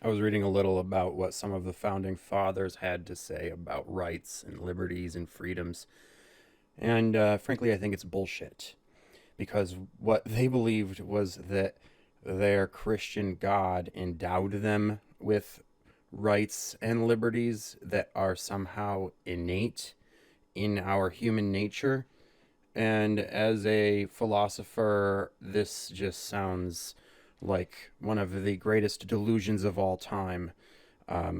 I was reading a little about what some of the founding fathers had to say about rights and liberties and freedoms. And frankly, I think it's bullshit. Because what they believed was that their Christian God endowed them with rights and liberties that are somehow innate in our human nature. And as a philosopher, this just sounds like one of the greatest delusions of all time,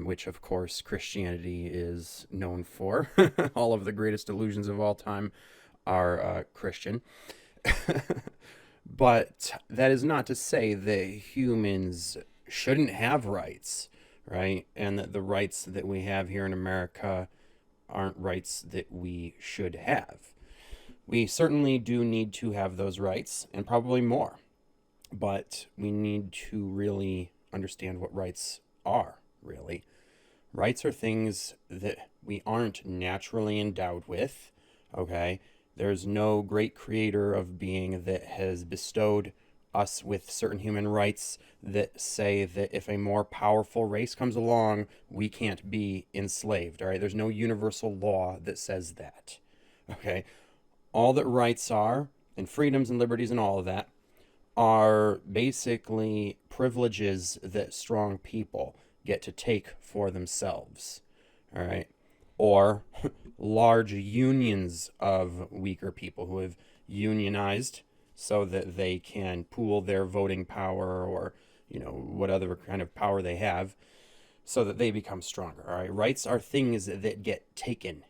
which of course Christianity is known for. All of the greatest delusions of all time are Christian. But that is not to say that humans shouldn't have rights, right? And that the rights that we have here in America aren't rights that we should have. We certainly do need to have those rights, and probably more. But we need to really understand what rights are, really. Rights are things that we aren't naturally endowed with, okay? There's no great creator of being that has bestowed us with certain human rights that say that if a more powerful race comes along, we can't be enslaved, all right? There's no universal law that says that, okay? All that rights are, and freedoms and liberties and all of that, are basically privileges that strong people get to take for themselves, all right? Or large unions of weaker people who have unionized so that they can pool their voting power or, what other kind of power they have so that they become stronger, all right? Rights are things that get taken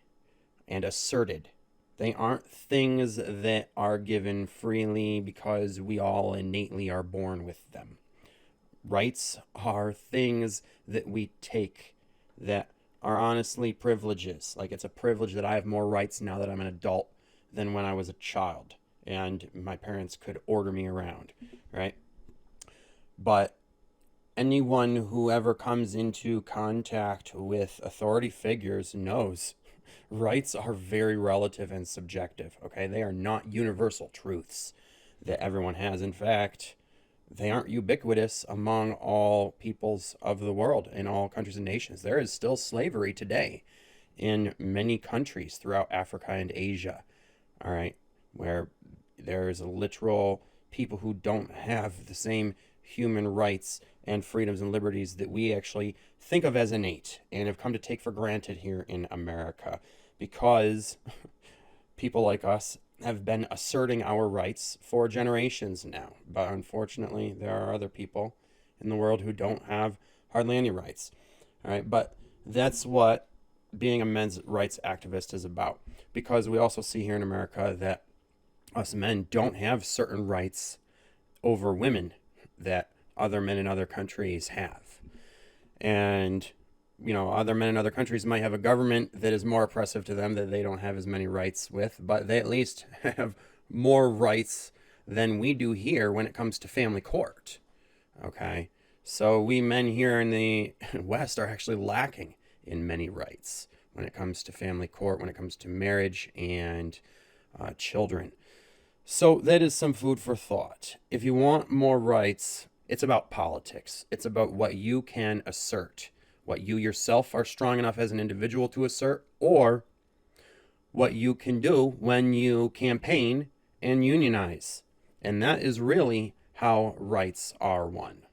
and asserted. They aren't things that are given freely because we all innately are born with them. Rights are things that we take that are honestly privileges. Like, it's a privilege that I have more rights now that I'm an adult than when I was a child and my parents could order me around, right? But anyone who ever comes into contact with authority figures knows rights are very relative and subjective, okay? They are not universal truths that everyone has. In fact, they aren't ubiquitous among all peoples of the world in all countries and nations. There is still slavery today in many countries throughout Africa and Asia, all right, where there's a literal people who don't have the same human rights and freedoms and liberties that we actually think of as innate and have come to take for granted here in America because people like us have been asserting our rights for generations now. But unfortunately, there are other people in the world who don't have hardly any rights. All right, but that's what being a men's rights activist is about. Because we also see here in America that us men don't have certain rights over women that other men in other countries have. And other men in other countries might have a government that is more oppressive to them that they don't have as many rights with, but they at least have more rights than we do here when it comes to family court. Okay? So we men here in the West are actually lacking in many rights when it comes to family court, when it comes to marriage and children. So that is some food for thought. If you want more rights, it's about politics. It's about what you can assert, what you yourself are strong enough as an individual to assert, or what you can do when you campaign and unionize. And that is really how rights are won.